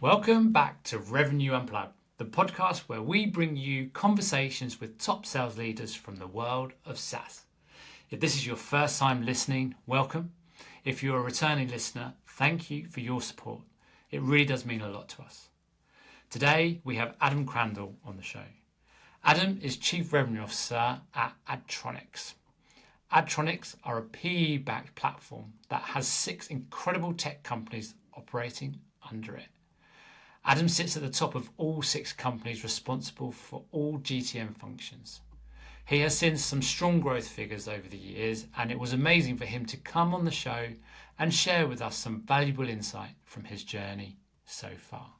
Welcome back to Rev-n-u Unplugged, the podcast where we bring you conversations with top sales leaders from the world of SaaS. If this is your first time listening, welcome. If you're a returning listener, thank you for your support. It really does mean a lot to us. Today, we have Adam Crandall on the show. Adam is Chief Revenue Officer at Addtronics. Addtronics are a PE-backed platform that has 6 incredible tech companies operating under it. Adam sits at the top of all 6 companies responsible for all GTM functions. He has seen some strong growth figures over the years, and it was amazing for him to come on the show and share with us some valuable insight from his journey so far.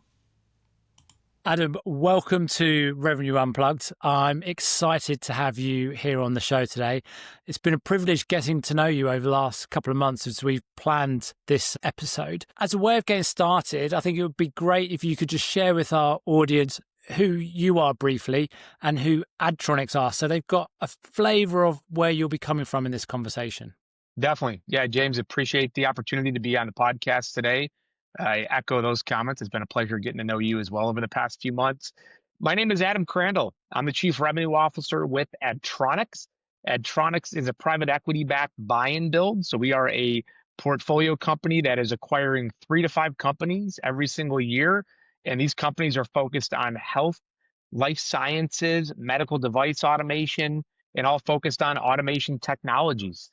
Adam, welcome to Rev-n-u Unplugged. I'm excited to have you here on the show today. It's been a privilege getting to know you over the last couple of months as we've planned this episode. As a way of getting started, I think it would be great if you could just share with our audience who you are briefly and who Addtronics are, so they've got a flavour of where you'll be coming from in this conversation. Definitely. Yeah, James, appreciate the opportunity to be on the podcast today. I echo those comments. It's been a pleasure getting to know you as well over the past few months. My name is Adam Crandall. I'm the Chief Revenue Officer with Addtronics. Addtronics is a private equity-backed buy and build. So we are a portfolio company that is acquiring 3 to 5 companies every single year. And these companies are focused on health, life sciences, medical device automation, and all focused on automation technologies.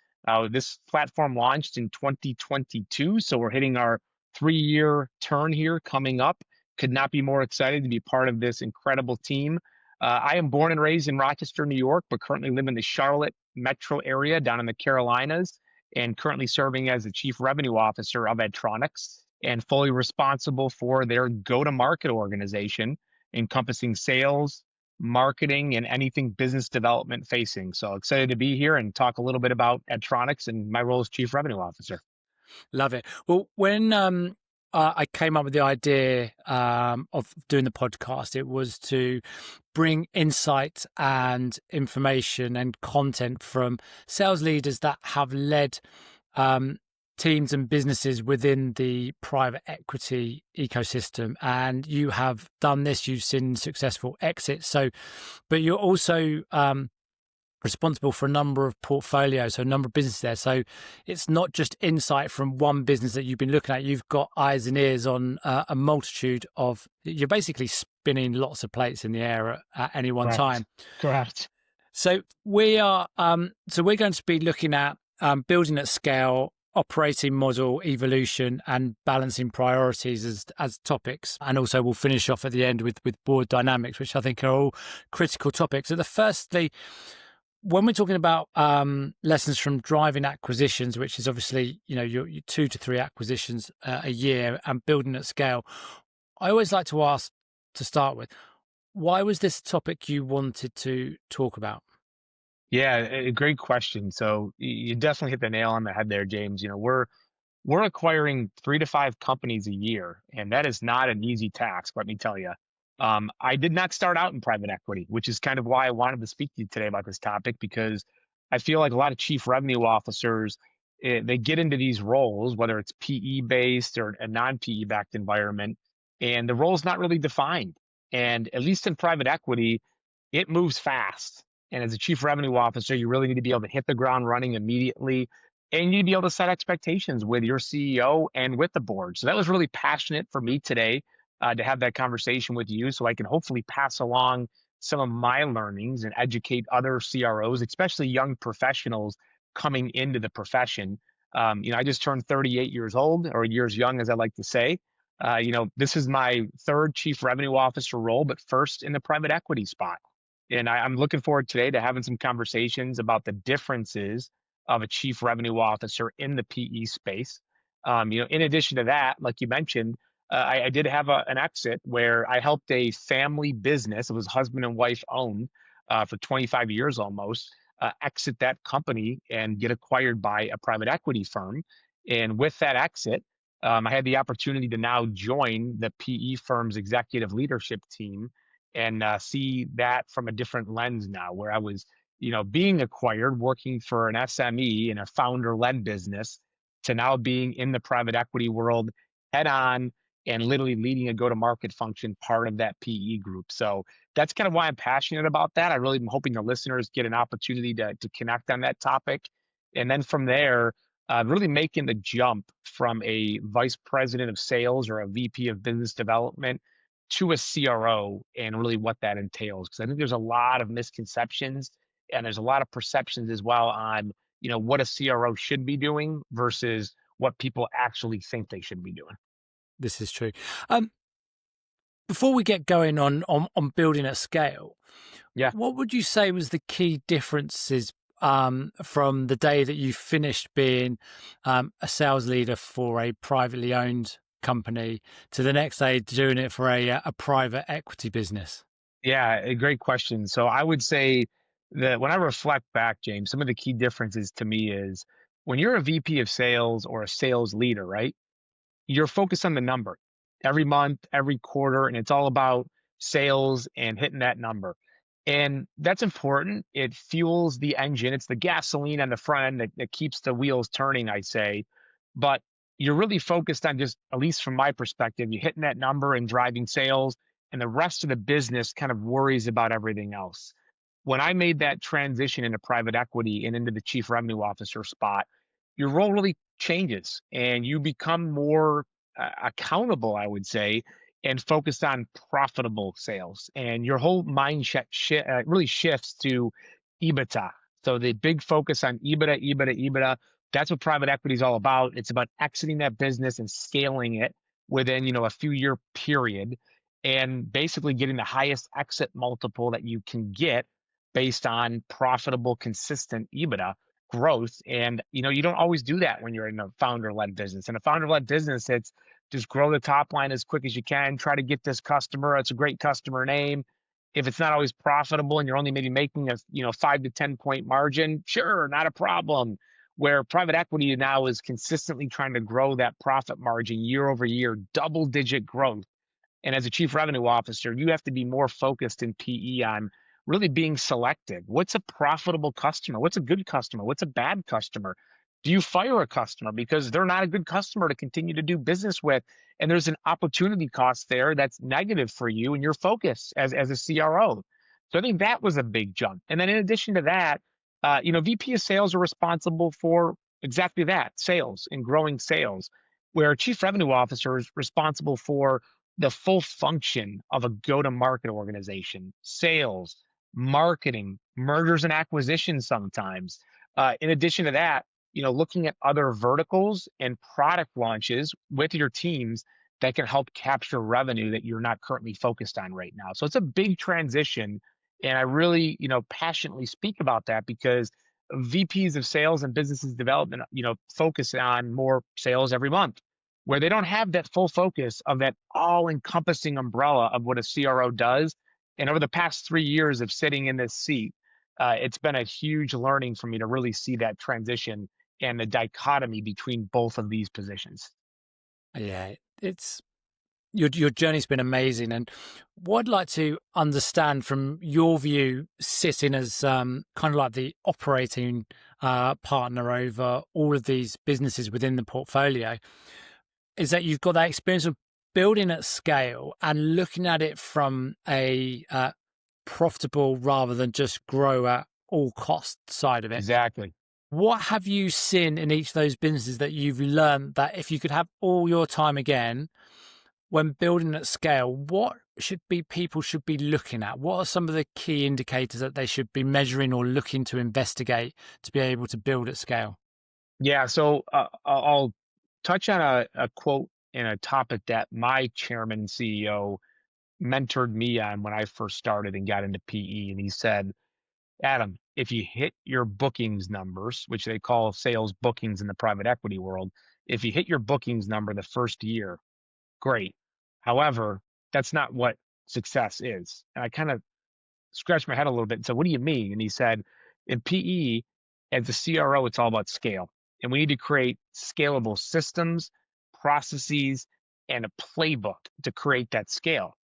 This platform launched in 2022, so we're hitting our 3-year turn here coming up. Could not be more excited to be part of this incredible team. I am born and raised in Rochester, New York, but currently live in the Charlotte metro area down in the Carolinas, and currently serving as the Chief Revenue Officer of Addtronics and fully responsible for their go-to-market organization, encompassing sales, marketing, and anything business development facing. So excited to be here and talk a little bit about Addtronics and my role as Chief Revenue Officer. Love it. Well, when I came up with the idea of doing the podcast, it was to bring insight and information and content from sales leaders that have led teams and businesses within the private equity ecosystem. And you have done this, you've seen successful exits. But you're also responsible for a number of portfolios, so a number of businesses there. So it's not just insight from one business that you've been looking at. You've got eyes and ears on a multitude of, you're basically spinning lots of plates in the air at any one time. Correct. So we're going to be looking at building at scale, operating model evolution, and balancing priorities as topics. And also we'll finish off at the end with board dynamics, which I think are all critical topics. So firstly, when we're talking about lessons from driving acquisitions, which is obviously, your 2 to 3 acquisitions a year and building at scale, I always like to ask, to start with, why was this a topic you wanted to talk about? Yeah, a great question. So you definitely hit the nail on the head there, James. We're acquiring 3 to 5 companies a year, and that is not an easy task, let me tell you. I did not start out in private equity, which is kind of why I wanted to speak to you today about this topic, because I feel like a lot of chief revenue officers, they get into these roles, whether it's PE based or a non-PE backed environment, and the role's not really defined. And at least in private equity, it moves fast. And as a chief revenue officer, you really need to be able to hit the ground running immediately, and you need to be able to set expectations with your CEO and with the board. So that was really passionate for me today. To have that conversation with you, so I can hopefully pass along some of my learnings and educate other CROs, especially young professionals coming into the profession. I just turned 38 years old, or years young, as I like to say. This is my 3rd chief revenue officer role, but first in the private equity spot. And I'm looking forward today to having some conversations about the differences of a chief revenue officer in the PE space. In addition to that, like you mentioned, I did have an exit where I helped a family business. It was husband and wife owned for 25 years almost, exit that company and get acquired by a private equity firm. And with that exit, I had the opportunity to now join the PE firm's executive leadership team and see that from a different lens now, where I was, being acquired, working for an SME in a founder-led business, to now being in the private equity world head on and literally leading a go-to-market function part of that PE group. So that's kind of why I'm passionate about that. I really am hoping the listeners get an opportunity to connect on that topic. And then from there, really making the jump from a vice president of sales or a VP of business development to a CRO and really what that entails. Because I think there's a lot of misconceptions and there's a lot of perceptions as well on, what a CRO should be doing versus what people actually think they should be doing. This is true. Um, Before we get going on building at scale, Yeah. what would you say was the key differences from the day that you finished being a sales leader for a privately owned company to the next day doing it for a private equity business? Yeah, a great question. So I would say that when I reflect back, James, some of the key differences to me is when you're a VP of sales or a sales leader, right? You're focused on the number every month, every quarter, and it's all about sales and hitting that number. And that's important. It fuels the engine. It's the gasoline on the front end that keeps the wheels turning, I say. But you're really focused on just, at least from my perspective, you're hitting that number and driving sales, and the rest of the business kind of worries about everything else. When I made that transition into private equity and into the chief revenue officer spot, your role really changes and you become more accountable, I would say, and focused on profitable sales. And your whole mindset really shifts to EBITDA. So the big focus on EBITDA, EBITDA, EBITDA. That's what private equity is all about. It's about exiting that business and scaling it within, a few year period, and basically getting the highest exit multiple that you can get based on profitable, consistent EBITDA growth. And you don't always do that when you're in a founder-led business. In a founder-led business, it's just grow the top line as quick as you can, try to get this customer. It's a great customer name. If it's not always profitable and you're only maybe making a 5 to 10 point margin, sure, not a problem. Where private equity now is consistently trying to grow that profit margin year over year, double digit growth. And as a chief revenue officer, you have to be more focused in PE on really being selective. What's a profitable customer? What's a good customer? What's a bad customer? Do you fire a customer because they're not a good customer to continue to do business with? And there's an opportunity cost there that's negative for you and your focus as a CRO. So I think that was a big jump. And then in addition to that, VP of sales are responsible for exactly that, sales and growing sales, where chief revenue officer is responsible for the full function of a go-to-market organization, sales, marketing, mergers and acquisitions sometimes. In addition to that, looking at other verticals and product launches with your teams that can help capture revenue that you're not currently focused on right now. So it's a big transition. And I really, passionately speak about that because VPs of sales and businesses development, focus on more sales every month, where they don't have that full focus of that all-encompassing umbrella of what a CRO does. And over the past 3 years of sitting in this seat, it's been a huge learning for me to really see that transition and the dichotomy between both of these positions. Yeah, it's your journey's been amazing, and what I'd like to understand from your view, sitting as kind of like the operating partner over all of these businesses within the portfolio, is that you've got that experience of building at scale and looking at it from a profitable rather than just grow at all cost side of it. Exactly. What have you seen in each of those businesses that you've learned that if you could have all your time again when building at scale, what people should be looking at? What are some of the key indicators that they should be measuring or looking to investigate to be able to build at scale? Yeah. So I'll touch on a quote and a topic that my chairman and CEO mentored me on when I first started and got into PE. And he said, Adam, if you hit your bookings numbers, which they call sales bookings in the private equity world, if you hit your bookings number the first year, great. However, that's not what success is. And I kind of scratched my head a little bit and said, what do you mean? And he said, in PE, as a CRO, it's all about scale. And we need to create scalable systems, processes, and a playbook to create that scale.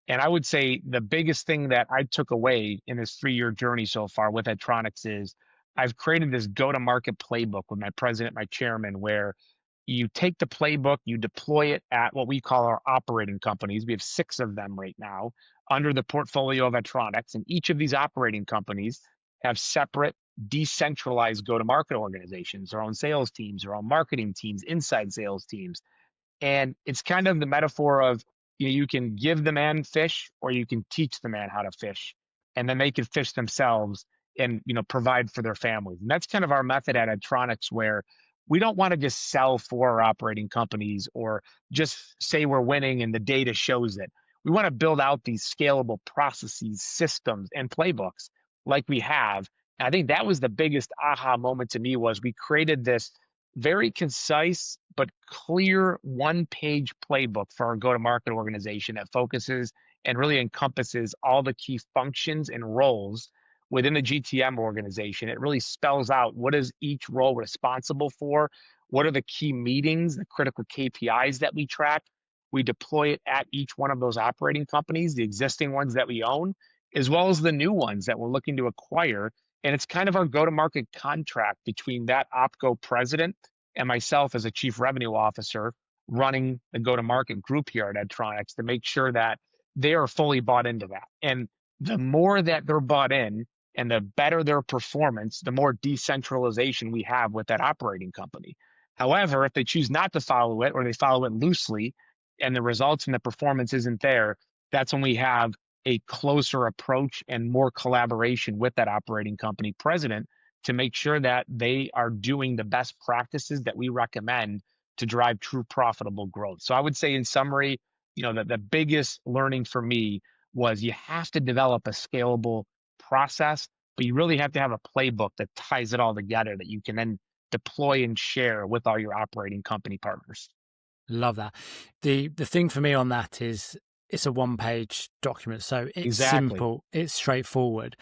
And I would say the biggest thing that I took away in this 3 year journey so far with Addtronics is I've created this go to market playbook with my president, my chairman, where You take the playbook, you deploy it at what we call our operating companies. We have 6 of them right now under the portfolio of Addtronics, and each of these operating companies have separate decentralized go-to-market organizations, their own sales teams, their own marketing teams, inside sales teams. And it's kind of the metaphor of, you can give the man fish or you can teach the man how to fish, and then they can fish themselves and, provide for their families. And that's kind of our method at Addtronics, where we don't want to just sell for our operating companies or just say we're winning and the data shows it. We want to build out these scalable processes, systems, and playbooks like we have. And I think that was the biggest aha moment to me, was we created this very concise but clear one-page playbook for our go-to-market organization that focuses and really encompasses all the key functions and roles within the GTM organization. It really spells out what is each role responsible for, what are the key meetings, the critical KPIs that we track. We deploy it at each one of those operating companies, the existing ones that we own, as well as the new ones that we're looking to acquire. And it's kind of our go-to-market contract between that OpCo president and myself as a chief revenue officer running the go-to-market group here at Addtronics, to make sure that they are fully bought into that. And the more that they're bought in and the better their performance, the more decentralization we have with that operating company. However, if they choose not to follow it, or they follow it loosely and the results and the performance isn't there, that's when we have a closer approach and more collaboration with that operating company president to make sure that they are doing the best practices that we recommend to drive true profitable growth. So I would say, in summary, that the biggest learning for me was you have to develop a scalable process, but you really have to have a playbook that ties it all together that you can then deploy and share with all your operating company partners. Love that. The thing for me on that is it's a one-page document, so it's Exactly. simple, it's straightforward.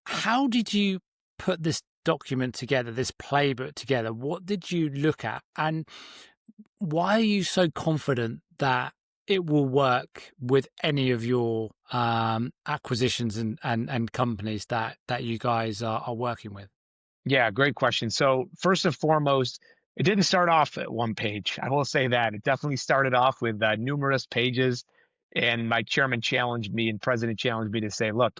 How did you put this document together, this playbook together? What did you look at, and why are you so confident that it will work with any of your acquisitions and companies that you guys are working with? Yeah, great question. So first and foremost, it didn't start off at one page. I will say that it definitely started off with numerous pages, and my chairman challenged me and president challenged me to say, look,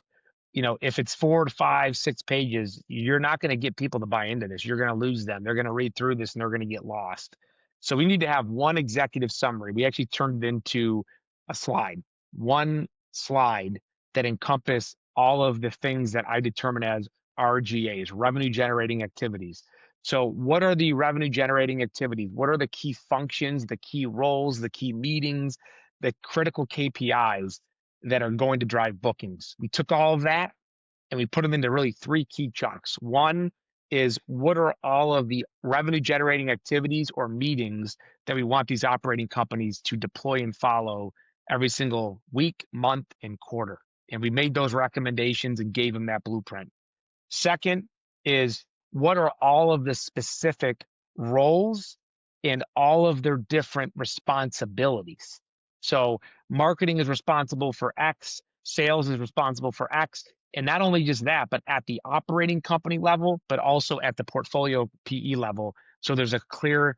if it's 4 to 5, 6 pages, you're not going to get people to buy into this. You're going to lose them. They're going to read through this and they're going to get lost. So we need to have one executive summary. We actually turned it into a slide, one slide that encompass all of the things that I determine as RGAs, revenue generating activities. So what are the revenue generating activities? What are the key functions, the key roles, the key meetings, the critical KPIs that are going to drive bookings? We took all of that and we put them into really 3 key chunks. One is, what are all of the revenue generating activities or meetings that we want these operating companies to deploy and follow every single week, month, and quarter? And we made those recommendations and gave them that blueprint. Second is, what are all of the specific roles and all of their different responsibilities? So marketing is responsible for X, sales is responsible for X, and not only just that, but at the operating company level, but also at the portfolio PE level. So there's a clear,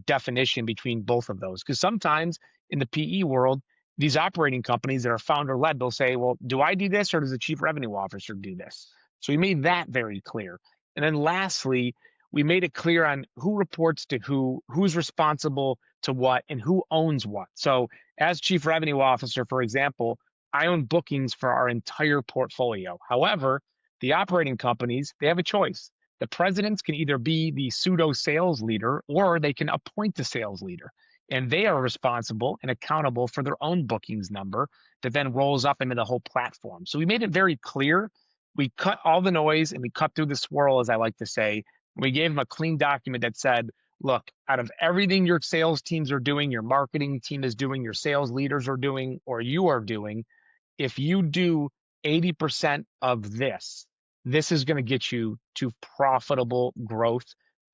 definition between both of those. Because sometimes in the PE world, these operating companies that are founder led, they'll say, well, do I do this or does the chief revenue officer do this? So we made that very clear. And then lastly, we made it clear on who reports to who, who's responsible to what, and who owns what. So as chief revenue officer, for example, I own bookings for our entire portfolio. However, the operating companies, they have a choice. The presidents can either be the pseudo sales leader or they can appoint the sales leader. And they are responsible and accountable for their own bookings number that then rolls up into the whole platform. So we made it very clear. We cut all the noise and we cut through the swirl, as I like to say. We gave them a clean document that said, look, out of everything your sales teams are doing, your marketing team is doing, your sales leaders are doing, or you are doing, if you do 80% of this, this is going to get you to profitable growth.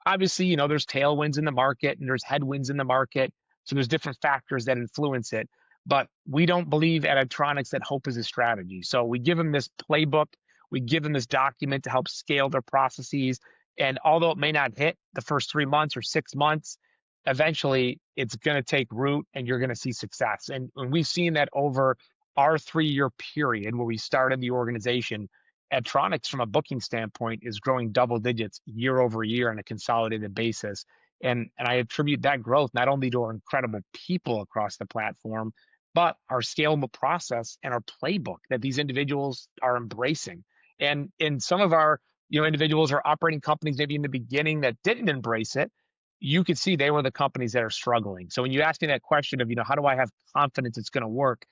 Obviously, there's tailwinds in the market and there's headwinds in the market. So there's different factors that influence it. But we don't believe at Addtronics that hope is a strategy. So we give them this playbook. We give them this document to help scale their processes. And although it may not hit the first 3 months or 6 months, eventually it's going to take root and you're going to see success. And we've seen that over our 3 year period where we started the organization. Addtronics, from a booking standpoint, is growing double digits year over year on a consolidated basis. And I attribute that growth not only to our incredible people across the platform, but our scalable process and our playbook that these individuals are embracing. And in some of our individuals or operating companies maybe in the beginning that didn't embrace it, you could see they were the companies that are struggling. So when you ask me that question of, how do I have confidence it's going to work?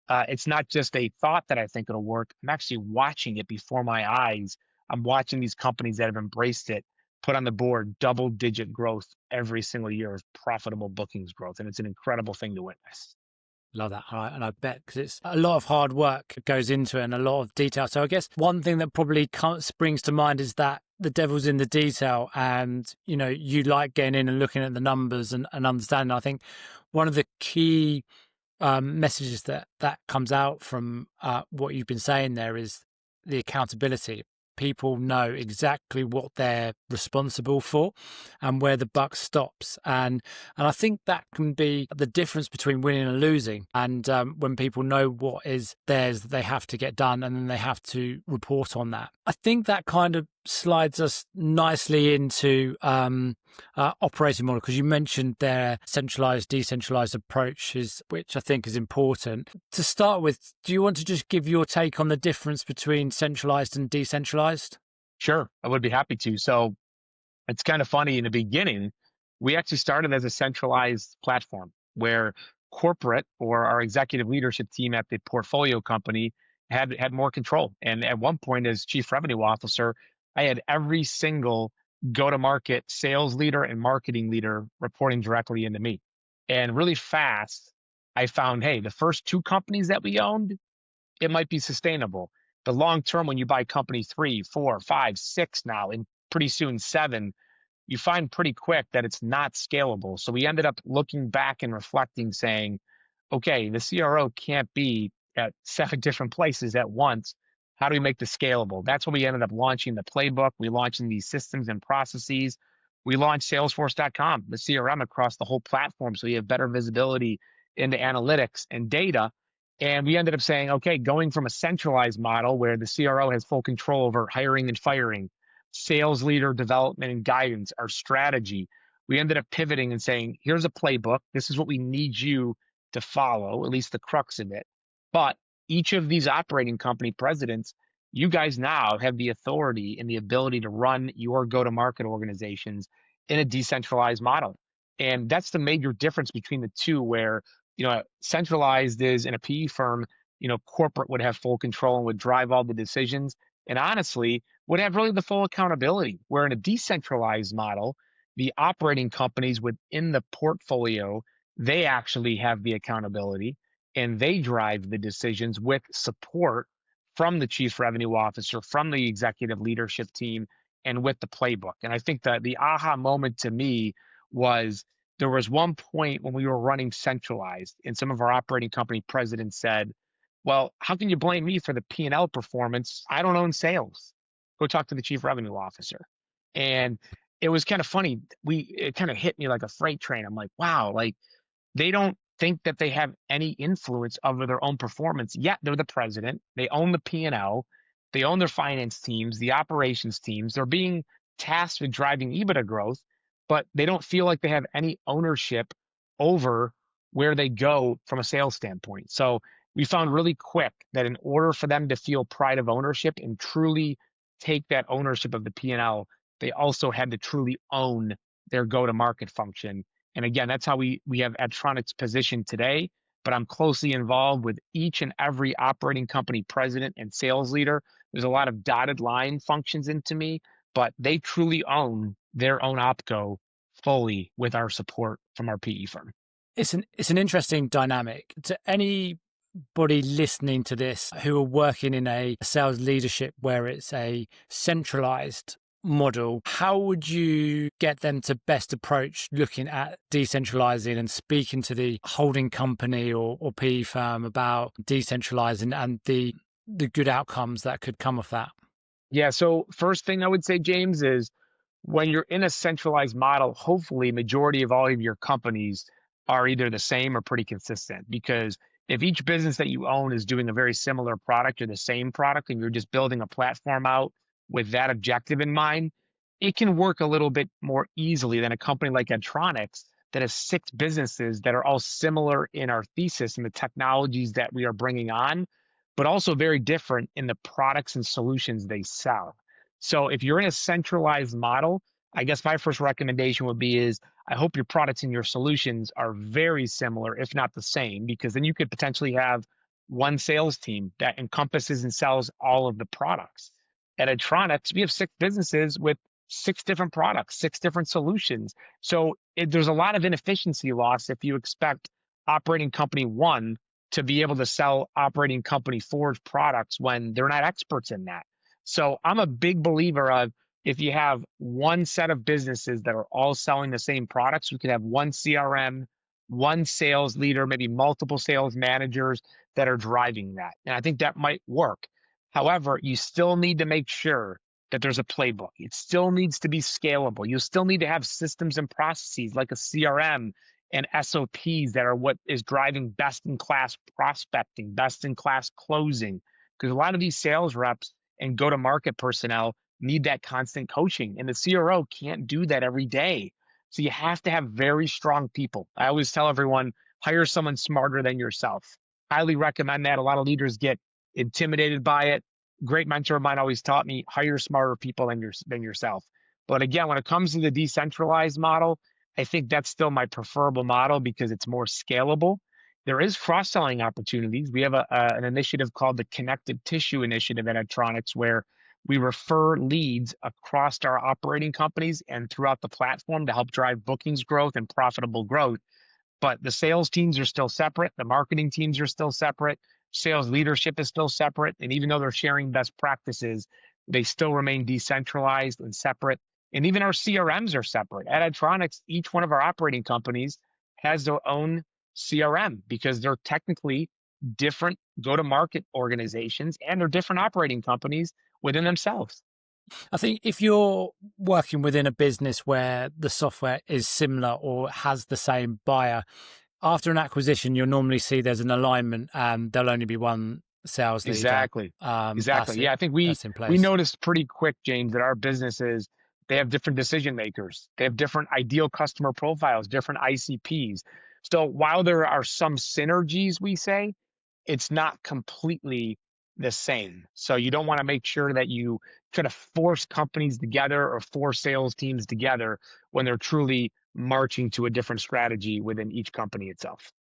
It's not just a thought that I think it'll work. I'm actually watching it before my eyes. I'm watching these companies that have embraced it put on the board double-digit growth every single year of profitable bookings growth, and it's an incredible thing to witness. Love that. And I bet, because it's a lot of hard work goes into it and a lot of detail. So I guess one thing that probably springs to mind is that the devil's in the detail, and, you like getting in and looking at the numbers and understanding. I think one of the key messages that comes out from what you've been saying there is the accountability. People know exactly what they're responsible for and where the buck stops. And I think that can be the difference between winning and losing. And when people know what is theirs, they have to get done, and then they have to report on that. I think that kind of slides us nicely into operating model, because you mentioned their centralized, decentralized approaches, which I think is important. To start with, do you want to just give your take on the difference between centralized and decentralized? Sure, I would be happy to. So it's kind of funny. In the beginning, we actually started as a centralized platform where corporate, or our executive leadership team at the portfolio company, had more control. And at one point, as chief revenue officer, I had every single go-to-market sales leader and marketing leader reporting directly into me. And really fast, I found, hey, the first two companies that we owned, it might be sustainable. But long term, when you buy company 3, 4, 5, 6 now, and pretty soon 7, you find pretty quick that it's not scalable. So we ended up looking back and reflecting, saying, okay, the CRO can't be at 7 different places at once. How do we make this scalable? That's when we ended up launching the playbook. We launched these systems and processes. We launched Salesforce.com, the CRM, across the whole platform, so you have better visibility into analytics and data. And we ended up saying, okay, going from a centralized model where the CRO has full control over hiring and firing, sales leader development and guidance, our strategy, we ended up pivoting and saying, here's a playbook. This is what we need you to follow, at least the crux of it. But each of these operating company presidents, you guys now have the authority and the ability to run your go-to-market organizations in a decentralized model. And that's the major difference between the two, where centralized is in a PE firm, corporate would have full control and would drive all the decisions, and honestly would have really the full accountability. Where in a decentralized model, the operating companies within the portfolio, they actually have the accountability and they drive the decisions with support from the chief revenue officer, from the executive leadership team, and with the playbook. And I think that the aha moment to me was, there was one point when we were running centralized and some of our operating company presidents said, well, how can you blame me for the P&L performance? I don't own sales. Go talk to the chief revenue officer. And it was kind of funny. It kind of hit me like a freight train. I'm like, wow, like they don't think that they have any influence over their own performance, yet they're the president. They own the P&L. They own their finance teams, the operations teams. They're being tasked with driving EBITDA growth, but they don't feel like they have any ownership over where they go from a sales standpoint. So we found really quick that in order for them to feel pride of ownership and truly take that ownership of the P&L, they also had to truly own their go-to-market function. And again, that's how we have Addtronics positioned today, but I'm closely involved with each and every operating company president and sales leader. There's a lot of dotted line functions into me, but they truly own their own opco fully with our support from our PE firm. It's an interesting dynamic. To anybody listening to this who are working in a sales leadership where it's a centralized model, how would you get them to best approach looking at decentralizing and speaking to the holding company or PE firm about decentralizing and the good outcomes that could come of that? Yeah, so first thing I would say, James, is When you're in a centralized model, hopefully majority of all of your companies are either the same or pretty consistent. Because if each business that you own is doing a very similar product or the same product, and you're just building a platform out with that objective in mind, it can work a little bit more easily than a company like Addtronics that has six businesses that are all similar in our thesis and the technologies that we are bringing on, but also very different in the products and solutions they sell. So if you're in a centralized model, I guess my first recommendation would be is I hope your products and your solutions are very similar, if not the same, because then you could potentially have one sales team that encompasses and sells all of the products. At Addtronics, we have six businesses with six different products, six different solutions. So there's a lot of inefficiency loss if you expect operating company one to be able to sell operating company four's products when they're not experts in that. So I'm a big believer of if you have one set of businesses that are all selling the same products, we could have one CRM, one sales leader, maybe multiple sales managers that are driving that. And I think that might work. However, you still need to make sure that there's a playbook. It still needs to be scalable. You still need to have systems and processes like a CRM and SOPs that are what is driving best in class prospecting, best in class closing. Because a lot of these sales reps and go to market personnel need that constant coaching, and the CRO can't do that every day. So you have to have very strong people. I always tell everyone, hire someone smarter than yourself. Highly recommend that. A lot of leaders get intimidated by it. Great mentor of mine always taught me, hire smarter people than yourself. But again, when it comes to the decentralized model, I think that's still my preferable model because it's more scalable. There is cross-selling opportunities. We have an initiative called the Connected Tissue Initiative at Addtronics, where we refer leads across our operating companies and throughout the platform to help drive bookings growth and profitable growth. But the sales teams are still separate. The marketing teams are still separate. Sales leadership is still separate. And even though they're sharing best practices, they still remain decentralized and separate. And even our CRMs are separate. At Addtronics, each one of our operating companies has their own CRM because they're technically different go-to-market organizations and they're different operating companies within themselves. I think if you're working within a business where the software is similar or has the same buyer, after an acquisition, you'll normally see there's an alignment and there'll only be one sales leader. Exactly. Yeah, I think we noticed pretty quick, James, that our businesses, they have different decision makers. They have different ideal customer profiles, different ICPs. So while there are some synergies, we say, it's not completely the same. So you don't want to make sure that you try to force companies together or force sales teams together when they're truly marching to a different strategy within each company itself.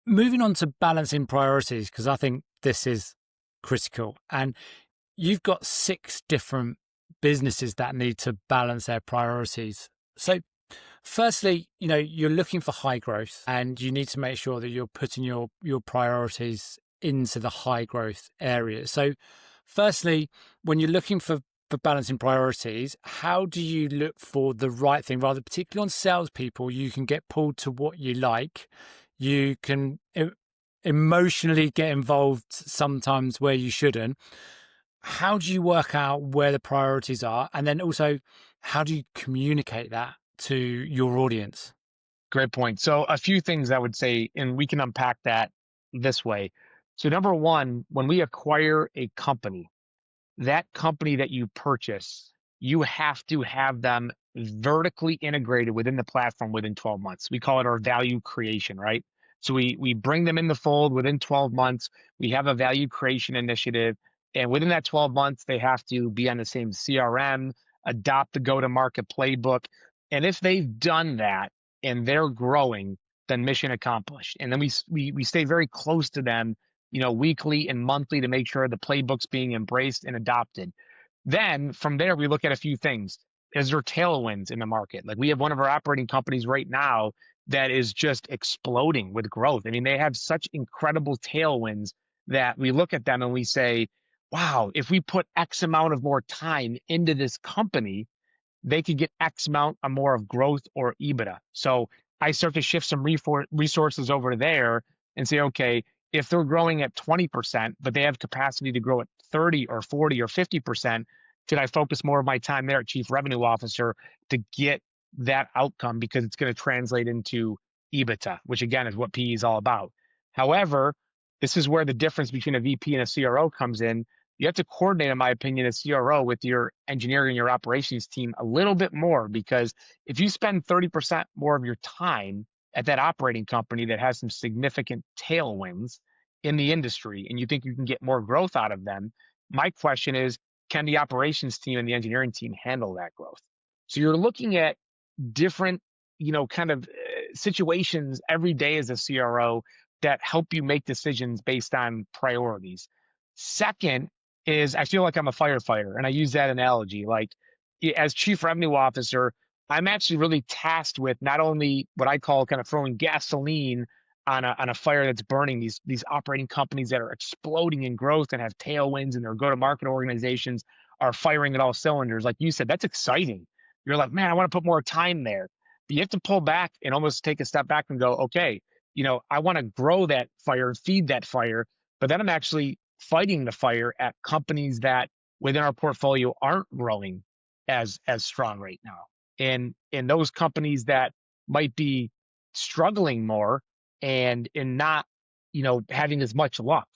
Moving on to balancing priorities, because I think this is critical. And you've got six different businesses that need to balance their priorities. So firstly, you're looking for high growth and you need to make sure that you're putting your priorities into the high growth areas. So firstly, when you're looking for balancing priorities, how do you look for the right thing? Rather, particularly on salespeople, you can get pulled to what you like. You can emotionally get involved sometimes where you shouldn't. How do you work out where the priorities are? And then also, how do you communicate that to your audience? Great point. So a few things I would say, and we can unpack that this way. So number one, when we acquire a company, that company that you purchase, you have to have them vertically integrated within the platform within 12 months. We call it our value creation, right? So we bring them in the fold within 12 months. We have a value creation initiative. And within that 12 months, they have to be on the same CRM, adopt the go-to-market playbook. And if they've done that and they're growing, then mission accomplished. And then we stay very close to them, weekly and monthly to make sure the playbook's being embraced and adopted. Then from there, we look at a few things. Is there tailwinds in the market? Like we have one of our operating companies right now that is just exploding with growth. I mean, they have such incredible tailwinds that we look at them and we say, wow, if we put X amount of more time into this company, they could get X amount of more of growth or EBITDA. So I start to shift some resources over there and say, okay, if they're growing at 20%, but they have capacity to grow at 30 or 40 or 50%, should I focus more of my time there at chief revenue officer to get that outcome because it's going to translate into EBITDA, which again is what PE is all about. However, this is where the difference between a VP and a CRO comes in. You have to coordinate, in my opinion, as CRO with your engineering and your operations team a little bit more, because if you spend 30% more of your time at that operating company that has some significant tailwinds in the industry and you think you can get more growth out of them, my question is, can the operations team and the engineering team handle that growth? So you're looking at different, kind of situations every day as a CRO that help you make decisions based on priorities. Second is I feel like I'm a firefighter, and I use that analogy. Like as chief revenue officer, I'm actually really tasked with not only what I call kind of throwing gasoline on a fire that's burning, these operating companies that are exploding in growth and have tailwinds, and their go-to-market organizations are firing at all cylinders. Like you said, that's exciting. You're like, man, I want to put more time there. But you have to pull back and almost take a step back and go, okay, I want to grow that fire, feed that fire, but then I'm actually fighting the fire at companies that within our portfolio aren't growing as strong right now. And those companies that might be struggling more and not, having as much luck.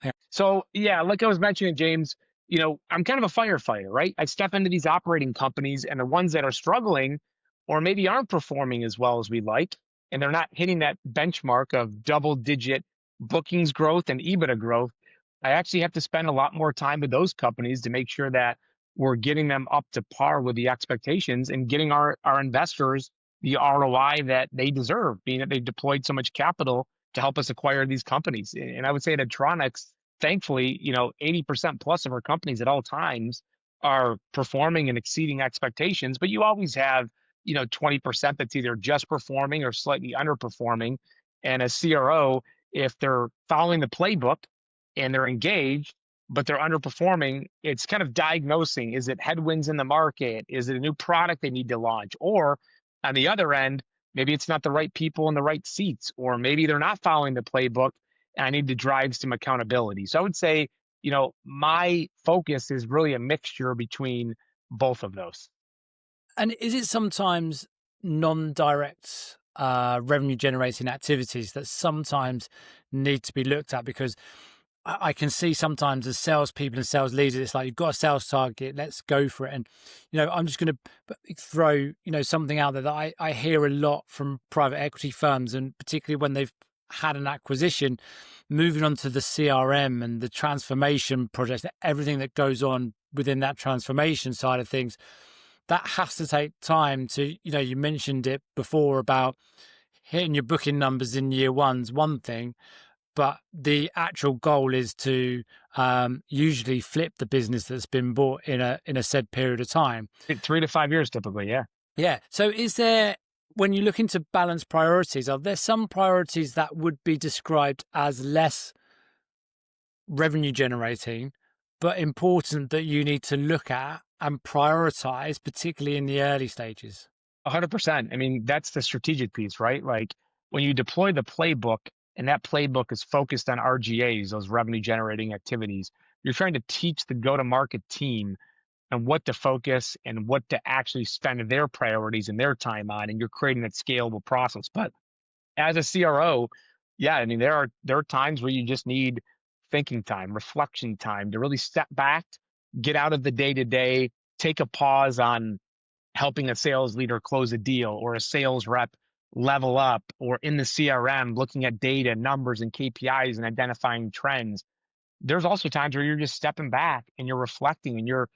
Yeah. So yeah, like I was mentioning, James, I'm kind of a firefighter, right? I step into these operating companies, and the ones that are struggling or maybe aren't performing as well as we'd like, and they're not hitting that benchmark of double-digit bookings growth and EBITDA growth, I actually have to spend a lot more time with those companies to make sure that we're getting them up to par with the expectations and getting our investors the ROI that they deserve, being that they've deployed so much capital to help us acquire these companies. And I would say at Addtronics, thankfully, 80% plus of our companies at all times are performing and exceeding expectations, but you always have, 20% that's either just performing or slightly underperforming. And as CRO, if they're following the playbook and they're engaged, but they're underperforming, it's kind of diagnosing, is it headwinds in the market? Is it a new product they need to launch? Or on the other end, maybe it's not the right people in the right seats, or maybe they're not following the playbook and I need to drive some accountability. So I would say, my focus is really a mixture between both of those. And is it sometimes non-direct revenue generating activities that sometimes need to be looked at? Because I can see sometimes as salespeople and sales leaders, it's like, you've got a sales target, let's go for it. And, I'm just going to throw, something out there that I hear a lot from private equity firms, and particularly when they've had an acquisition, moving on to the CRM and the transformation projects, everything that goes on within that transformation side of things, that has to take time to, you mentioned it before about hitting your booking numbers in year one's one thing, but the actual goal is to usually flip the business that's been bought in a said period of time. 3 to 5 years typically, yeah. Yeah. So is there, when you look into balanced priorities, are there some priorities that would be described as less revenue generating, but important that you need to look at and prioritize, particularly in the early stages? 100%. I mean, that's the strategic piece, right? Like when you deploy the playbook and that playbook is focused on RGAs, those revenue generating activities, you're trying to teach the go-to-market team and what to focus and what to actually spend their priorities and their time on, and you're creating that scalable process. But as a CRO, yeah, I mean, there are times where you just need thinking time, reflection time to really step back, get out of the day-to-day, take a pause on helping a sales leader close a deal, or a sales rep level up, or in the CRM, looking at data, numbers, and KPIs and identifying trends. There's also times where you're just stepping back and you're reflecting and you're,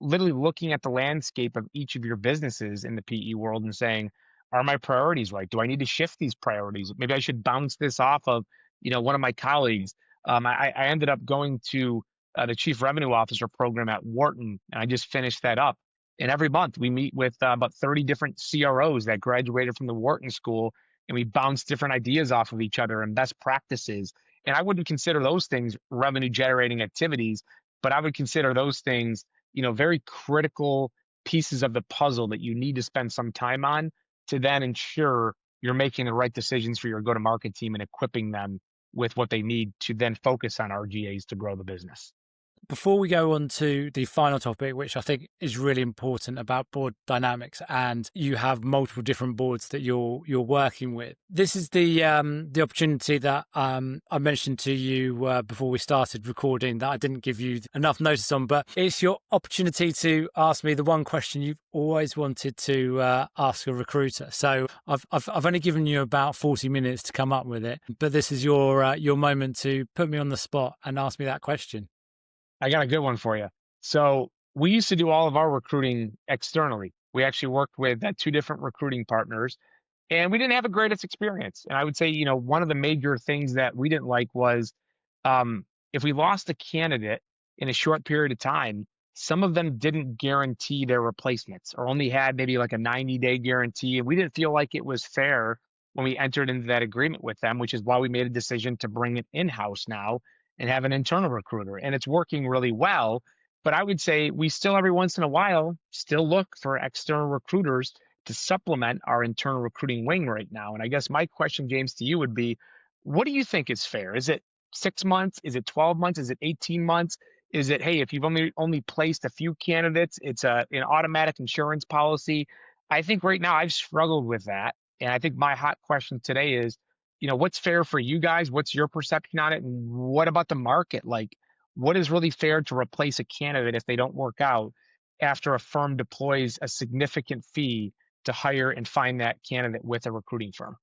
literally looking at the landscape of each of your businesses in the PE world and saying, are my priorities right? Do I need to shift these priorities? Maybe I should bounce this off of, one of my colleagues. I ended up going to the chief revenue officer program at Wharton, and I just finished that up. And every month we meet with about 30 different CROs that graduated from the Wharton School, and we bounce different ideas off of each other and best practices. And I wouldn't consider those things revenue generating activities, but I would consider those things, very critical pieces of the puzzle that you need to spend some time on to then ensure you're making the right decisions for your go-to-market team and equipping them with what they need to then focus on RGAs to grow the business. before we go on to the final topic, which I think is really important about board dynamics, and you have multiple different boards that you're working with. This is the opportunity that I mentioned to you before we started recording that I didn't give you enough notice on, but it's your opportunity to ask me the one question you've always wanted to ask a recruiter. So I've only given you about 40 minutes to come up with it, but this is your moment to put me on the spot and ask me that question. I got a good one for you. So we used to do all of our recruiting externally. We actually worked with two different recruiting partners, and we didn't have the greatest experience. And I would say, one of the major things that we didn't like was if we lost a candidate in a short period of time, some of them didn't guarantee their replacements or only had maybe like a 90-day guarantee. And we didn't feel like it was fair when we entered into that agreement with them, which is why we made a decision to bring it in-house now and have an internal recruiter. And it's working really well. But I would say we still, every once in a while, still look for external recruiters to supplement our internal recruiting wing right now. And I guess my question, James, to you would be, what do you think is fair? Is it 6 months? Is it 12 months? Is it 18 months? Is it, hey, if you've only placed a few candidates, it's an automatic insurance policy? I think right now I've struggled with that. And I think my hot question today is, what's fair for you guys? What's your perception on it? And what about the market? Like, what is really fair to replace a candidate if they don't work out after a firm deploys a significant fee to hire and find that candidate with a recruiting firm?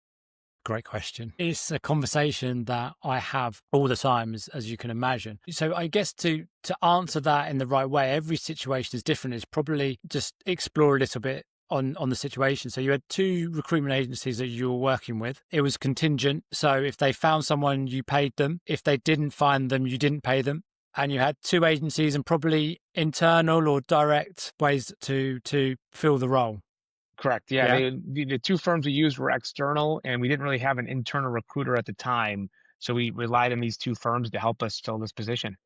Great question. It's a conversation that I have all the time, as you can imagine. So I guess to answer that in the right way, every situation is different. It's probably just explore a little bit on the situation. So you had two recruitment agencies that you were working with. It was contingent. So if they found someone, you paid them. If they didn't find them, you didn't pay them. And you had two agencies and probably internal or direct ways to fill the role. Correct. Yeah. The two firms we used were external, and we didn't really have an internal recruiter at the time. So we relied on these two firms to help us fill this position.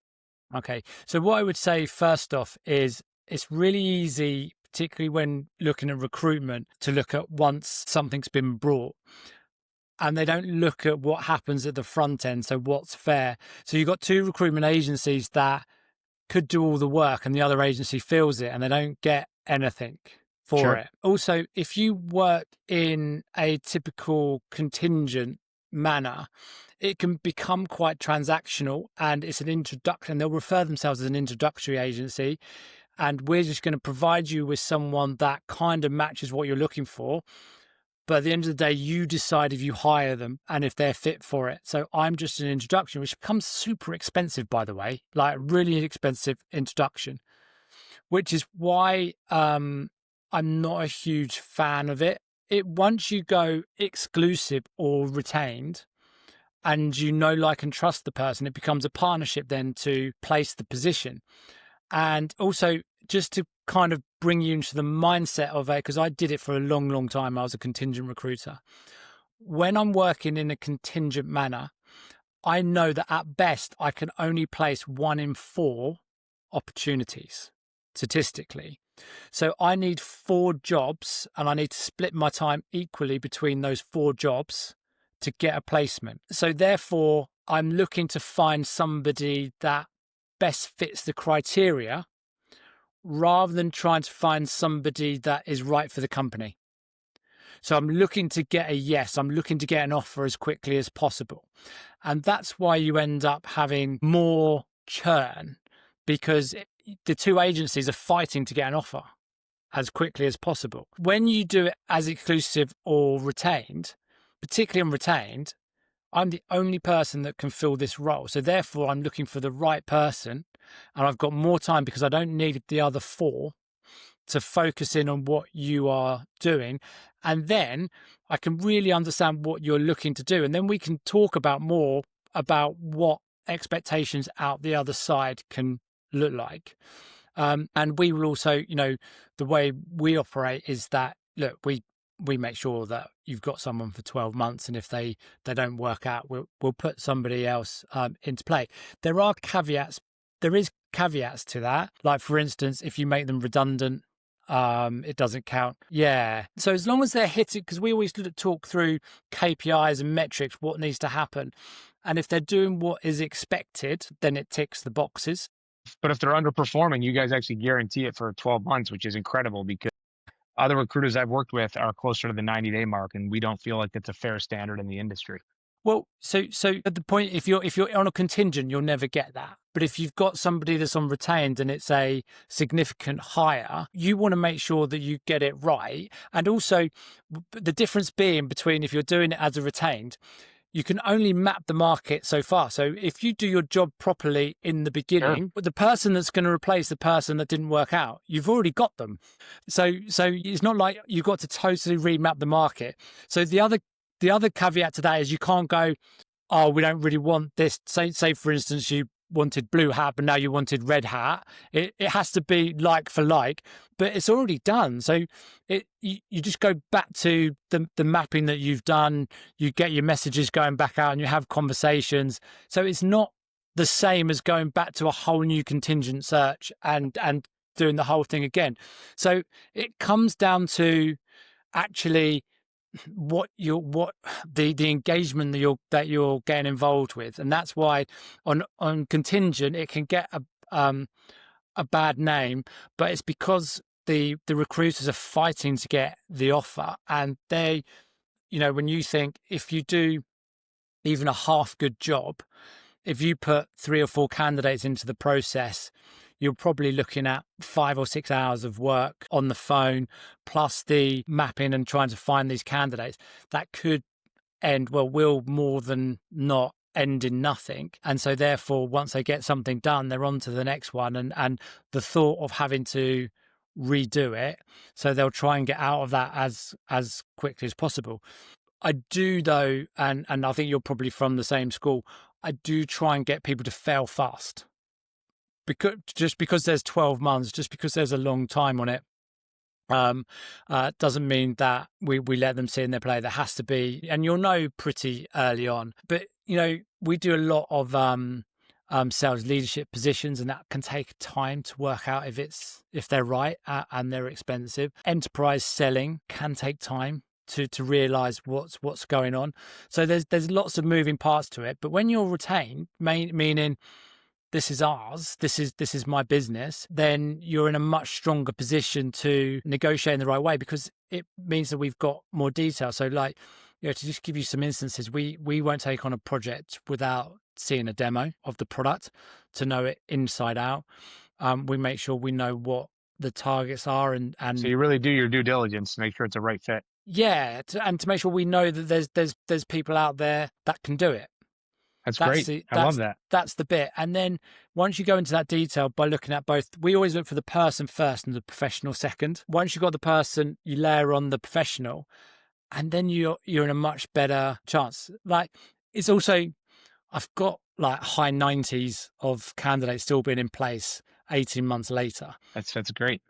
Okay. So what I would say first off is it's really easy, particularly when looking at recruitment, to look at once something's been brought. And they don't look at what happens at the front end. So what's fair? So you've got two recruitment agencies that could do all the work and the other agency fills it and they don't get anything for it. Also, if you work in a typical contingent manner, it can become quite transactional and it's an introduction. They'll refer themselves as an introductory agency. And we're just going to provide you with someone that kind of matches what you're looking for. But at the end of the day, you decide if you hire them and if they're fit for it. So I'm just an introduction, which becomes super expensive, by the way, like really expensive introduction, which is why I'm not a huge fan of it. Once you go exclusive or retained and you know, like, and trust the person, it becomes a partnership then to place the position. And also just to kind of bring you into the mindset of it, because I did it for a long, long time. I was a contingent recruiter. When I'm working in a contingent manner, I know that at best I can only place 1 in 4 opportunities statistically. So I need 4 jobs and I need to split my time equally between those 4 jobs to get a placement. So therefore, I'm looking to find somebody that best fits the criteria rather than trying to find somebody that is right for the company. So I'm looking to get a yes. I'm looking to get an offer as quickly as possible. And that's why you end up having more churn, because the two agencies are fighting to get an offer as quickly as possible. When you do it as exclusive or retained, particularly on retained, I'm the only person that can fill this role. So therefore, I'm looking for the right person and I've got more time because I don't need the other 4 to focus in on what you are doing. And then I can really understand what you're looking to do. And then we can talk about more about what expectations out the other side can look like. And we will also, the way we operate is that, look, we make sure that you've got someone for 12 months. And if they don't work out, we'll put somebody else into play. There are caveats. There is caveats to that. Like, for instance, if you make them redundant, it doesn't count. Yeah. So as long as they're hitting, because we always talk through KPIs and metrics, what needs to happen. And if they're doing what is expected, then it ticks the boxes. But if they're underperforming, you guys actually guarantee it for 12 months, which is incredible because other recruiters I've worked with are closer to the 90-day mark, and we don't feel like it's a fair standard in the industry. Well, so at the point, if you're on a contingent, you'll never get that. But if you've got somebody that's on retained and it's a significant hire, you want to make sure that you get it right. And also, the difference being between if you're doing it as a retained, you can only map the market so far. So if you do your job properly in the Sure. beginning, but the person that's going to replace the person that didn't work out, you've already got them. So it's not like you've got to totally remap the market. So the other caveat to that is you can't go, oh, we don't really want this. Say for instance, you wanted blue hat, but now you wanted red hat. It has to be like for like, but it's already done. So you just go back to the mapping that you've done. You get your messages going back out and you have conversations. So it's not the same as going back to a whole new contingent search and doing the whole thing again. So it comes down to actually what the engagement that you're getting involved with, and that's why on contingent it can get a bad name, but it's because the recruiters are fighting to get the offer, and they, when you think if you do even a half good job, if you put 3 or 4 candidates into the process, you're probably looking at 5 or 6 hours of work on the phone, plus the mapping and trying to find these candidates. That could will more than not end in nothing. And so therefore, once they get something done, they're on to the next one. And the thought of having to redo it, so they'll try and get out of that as quickly as possible. I do though, and I think you're probably from the same school, I do try and get people to fail fast. Because there's 12 months, just because there's a long time on it, doesn't mean that we let them sit in their play. There has to be, and you'll know pretty early on. But we do a lot of sales leadership positions, and that can take time to work out if they're right and they're expensive. Enterprise selling can take time to realize what's going on. So there's lots of moving parts to it. But when you're retained, meaning this is ours, this is my business, then you're in a much stronger position to negotiate in the right way, because it means that we've got more detail. So to just give you some instances, we won't take on a project without seeing a demo of the product to know it inside out. We make sure we know what the targets are, and So you really do your due diligence to make sure it's a right fit. yeah, and to make sure we know that there's people out there that can do it. That's great. I love that. That's the bit. And then once you go into that detail by looking at both, we always look for the person first and the professional second. Once you've got the person, you layer on the professional, and then you're in a much better chance. Like, it's also, I've got like high 90s of candidates still being in place 18 months later. That's great.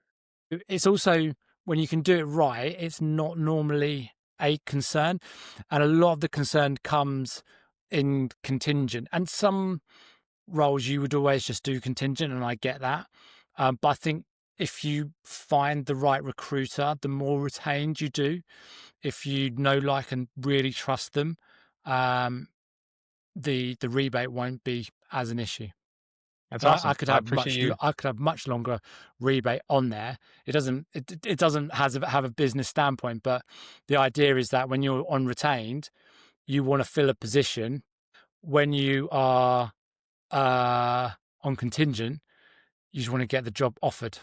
It's also, when you can do it right, it's not normally a concern. And a lot of the concern comes in contingent, and some roles you would always just do contingent, and I get that. But I think if you find the right recruiter, the more retained you do, if you know, like, and really trust them, the rebate won't be as an issue. That's awesome. I could have much longer rebate on there. It doesn't have a business standpoint, but the idea is that when you're on retained, you want to fill a position. When you are on contingent, you just want to get the job offered.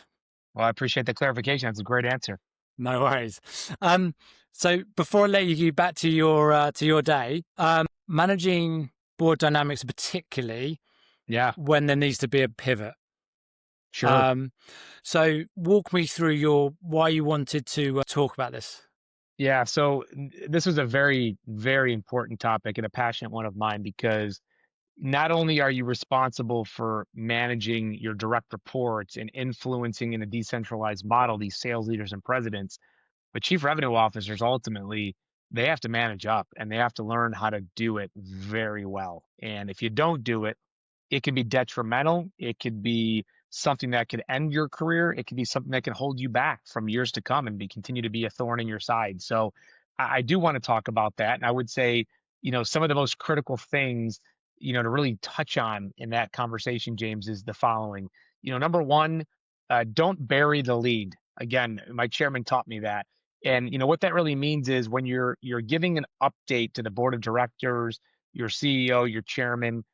Well, I appreciate the clarification. That's a great answer. No worries. So before I let you back to your day, managing board dynamics, particularly, when there needs to be a pivot. Sure. So walk me through why you wanted to talk about this. Yeah. So this was a very, very important topic and a passionate one of mine, because not only are you responsible for managing your direct reports and influencing in a decentralized model these sales leaders and presidents, but chief revenue officers, ultimately, they have to manage up and they have to learn how to do it very well. And if you don't do it, it can be detrimental. It could be something that could end your career. It could be something that can hold you back from years to come and continue to be a thorn in your side. So I do want to talk about that. And I would say, some of the most critical things to really touch on in that conversation, James, is the following. Number one, don't bury the lead. Again, my chairman taught me that. And what that really means is when you're giving an update to the board of directors, your CEO, your chairman,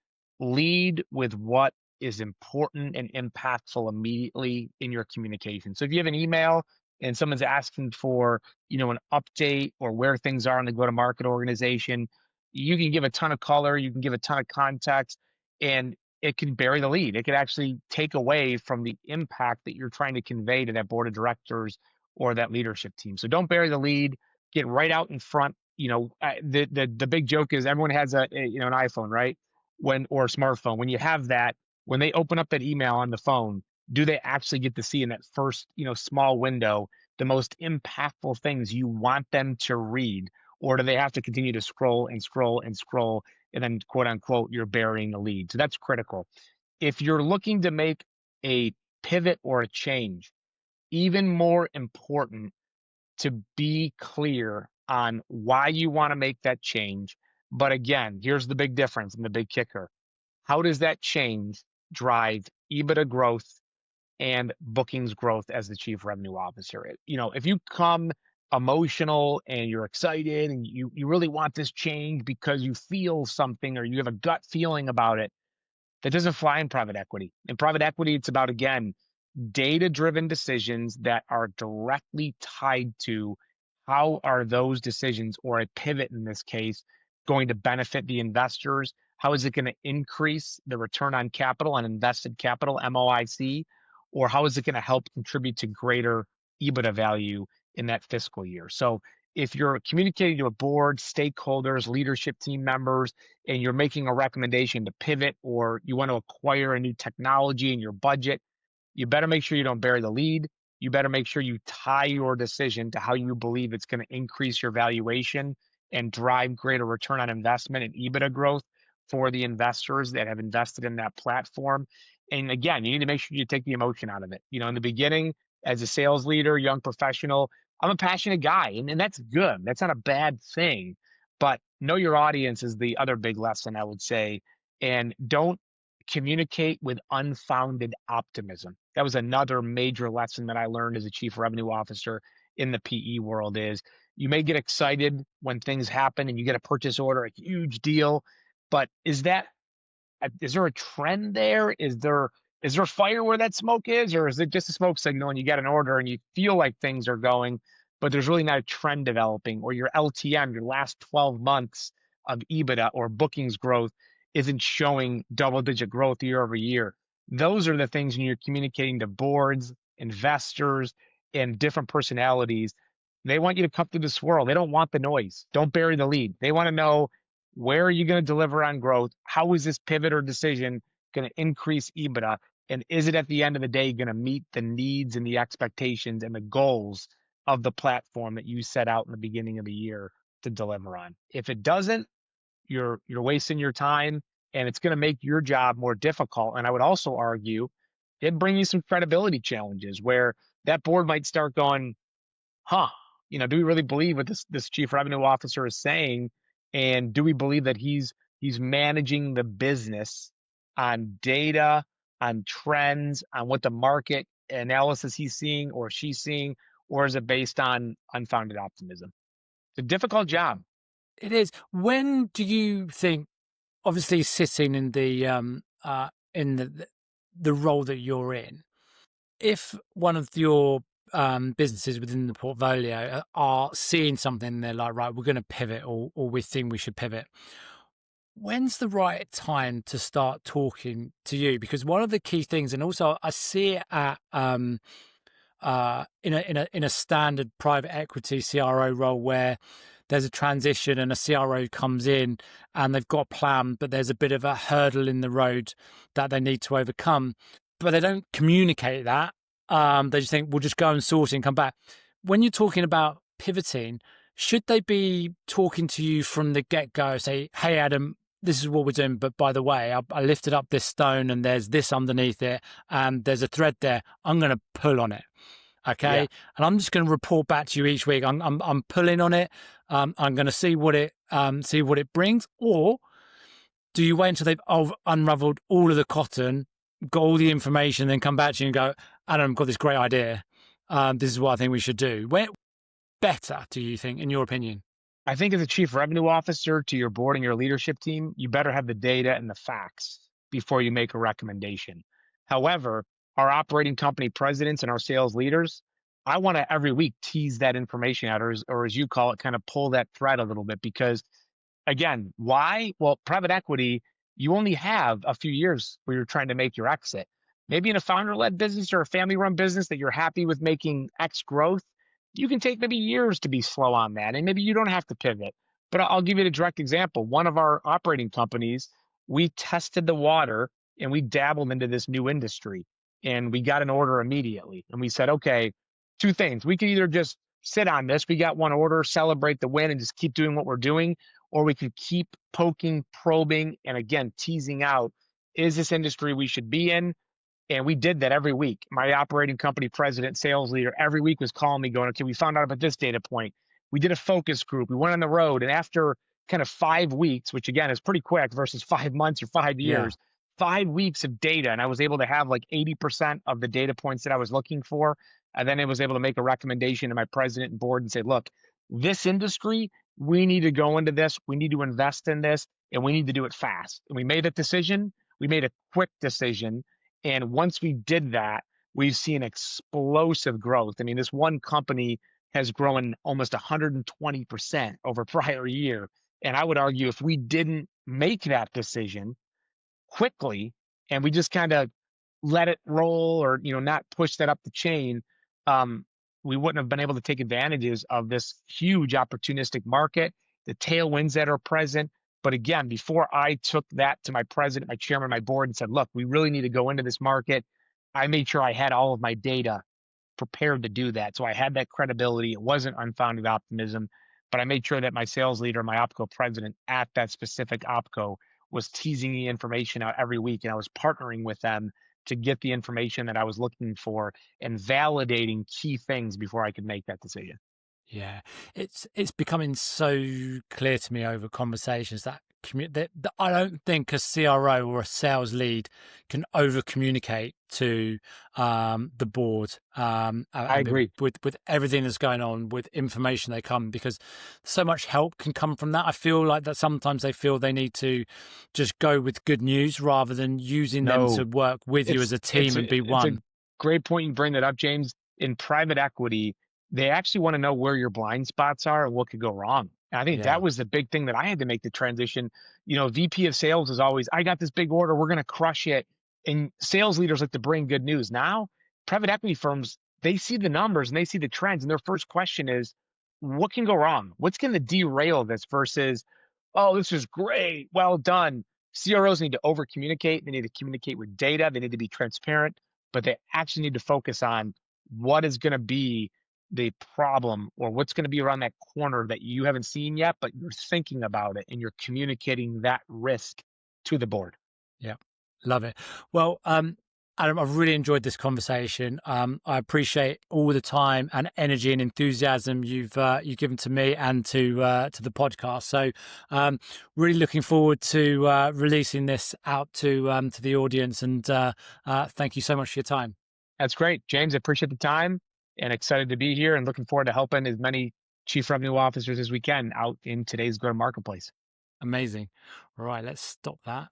lead with what is important and impactful immediately in your communication. So if you have an email and someone's asking for, an update or where things are in the go-to-market organization, you can give a ton of color, you can give a ton of context, and it can bury the lead. It could actually take away from the impact that you're trying to convey to that board of directors or that leadership team. So don't bury the lead. Get right out in front. The big joke is everyone has an iPhone, right? Or a smartphone. When you have that, when they open up that email on the phone, do they actually get to see in that first small window the most impactful things you want them to read, or do they have to continue to scroll and scroll and scroll, and then quote unquote you're burying the lead? So that's critical. If you're looking to make a pivot or a change, even more important to be clear on why you want to make that change. But again, here's the big difference and the big kicker. How does that change drive EBITDA growth and bookings growth as the chief revenue officer? If you come emotional and you're excited and you really want this change because you feel something or you have a gut feeling about it, that doesn't fly in private equity. In private equity, it's about, again, data-driven decisions that are directly tied to how are those decisions, or a pivot in this case, going to benefit the investors? How is it going to increase the return on capital, on invested capital, MOIC? Or how is it going to help contribute to greater EBITDA value in that fiscal year? So if you're communicating to a board, stakeholders, leadership team members, and you're making a recommendation to pivot, or you want to acquire a new technology in your budget, you better make sure you don't bury the lead. You better make sure you tie your decision to how you believe it's going to increase your valuation and drive greater return on investment and EBITDA growth for the investors that have invested in that platform. And again, you need to make sure you take the emotion out of it. In the beginning, as a sales leader, young professional, I'm a passionate guy, and that's good. That's not a bad thing. But know your audience is the other big lesson, I would say. And don't communicate with unfounded optimism. That was another major lesson that I learned as a chief revenue officer in the PE world. Is you may get excited when things happen and you get a purchase order, a huge deal, but is there a trend there? Is there fire where that smoke is, or is it just a smoke signal and you get an order and you feel like things are going, but there's really not a trend developing, or your LTM, your last 12 months of EBITDA or bookings growth isn't showing double-digit growth year over year? Those are the things when you're communicating to boards, investors, and different personalities. They want you to come through the swirl. They don't want the noise. Don't bury the lead. They want to know, where are you going to deliver on growth? How is this pivot or decision going to increase EBITDA? And is it at the end of the day going to meet the needs and the expectations and the goals of the platform that you set out in the beginning of the year to deliver on? If it doesn't, you're wasting your time, and it's going to make your job more difficult. And I would also argue it bring you some credibility challenges where that board might start going, huh, do we really believe what this chief revenue officer is saying? And do we believe that he's managing the business on data, on trends, on what the market analysis he's seeing or she's seeing, or is it based on unfounded optimism? It's a difficult job. It is. When do you think, obviously sitting in the role that you're in, if one of your businesses within the portfolio are seeing something, they're like, right, we're going to pivot, or we think we should pivot, when's the right time to start talking to you? Because one of the key things, and also I see it at in a standard private equity CRO role, where there's a transition and a CRO comes in and they've got a plan, but there's a bit of a hurdle in the road that they need to overcome, but they don't communicate that. They just think, we'll just go and sort it and come back. When you're talking about pivoting, should they be talking to you from the get-go, say, hey, Adam, this is what we're doing, but by the way, I lifted up this stone and there's this underneath it and there's a thread there. I'm going to pull on it. Okay. Yeah. And I'm just going to report back to you each week. I'm pulling on it. I'm going to see what it brings. Or do you wait until they've unraveled all of the cotton, got all the information, then come back to you and go, Adam, I've got this great idea. This is what I think we should do. Where better, do you think, in your opinion? I think as a chief revenue officer to your board and your leadership team, you better have the data and the facts before you make a recommendation. However, our operating company presidents and our sales leaders, I want to every week tease that information out, or as you call it, kind of pull that thread a little bit. Because again, why? Well, private equity, you only have a few years where you're trying to make your exit. Maybe in a founder-led business or a family-run business that you're happy with making X growth, you can take maybe years to be slow on that, and maybe you don't have to pivot. But I'll give you a direct example. One of our operating companies, we tested the water and we dabbled into this new industry, and we got an order immediately. And we said, okay, two things. We could either just sit on this, we got one order, celebrate the win, and just keep doing what we're doing, or we could keep poking, probing, and again, teasing out, is this industry we should be in? And we did that every week. My operating company president, sales leader, every week was calling me going, okay, we found out about this data point. We did a focus group. We went on the road. And after kind of 5 weeks, which again is pretty quick versus 5 months or 5 years, 5 weeks of data. And I was able to have like 80% of the data points that I was looking for. And then I was able to make a recommendation to my president and board and say, look, this industry, we need to go into this. We need to invest in this, and we need to do it fast. And we made that decision. We made a quick decision. And once we did that, we've seen explosive growth. I mean, this one company has grown almost 120% over prior year. And I would argue if we didn't make that decision quickly and we just kind of let it roll or, not push that up the chain, we wouldn't have been able to take advantages of this huge opportunistic market, the tailwinds that are present. But again, before I took that to my president, my chairman, my board, and said, look, we really need to go into this market, I made sure I had all of my data prepared to do that. So I had that credibility. It wasn't unfounded optimism, but I made sure that my sales leader, my OpCo president at that specific OpCo was teasing the information out every week. And I was partnering with them to get the information that I was looking for and validating key things before I could make that decision. Yeah, it's becoming so clear to me over conversations that I don't think a CRO or a sales lead can over communicate to the board. I agree with everything that's going on, with information they come, because so much help can come from that. I feel like that sometimes they feel they need to just go with good news rather than using them to work with you as a team and be one. It's a great point you bring that up, James. In private equity, they actually want to know where your blind spots are and what could go wrong. And I think that was the big thing that I had to make the transition. VP of sales is always, I got this big order, we're going to crush it. And sales leaders like to bring good news. Now, private equity firms, they see the numbers and they see the trends. And their first question is, what can go wrong? What's going to derail this versus, oh, this is great, well done. CROs need to over communicate. They need to communicate with data. They need to be transparent, but they actually need to focus on what is going to be the problem or what's going to be around that corner that you haven't seen yet, but you're thinking about it and you're communicating that risk to the board. Yeah, love it. Well, Adam, I've really enjoyed this conversation. I appreciate all the time and energy and enthusiasm you've given to me and to the podcast. So, really looking forward to releasing this out to the audience. And thank you so much for your time. That's great, James. I appreciate the time and excited to be here and looking forward to helping as many chief revenue officers as we can out in today's go-to-marketplace. Amazing. All right, let's stop that.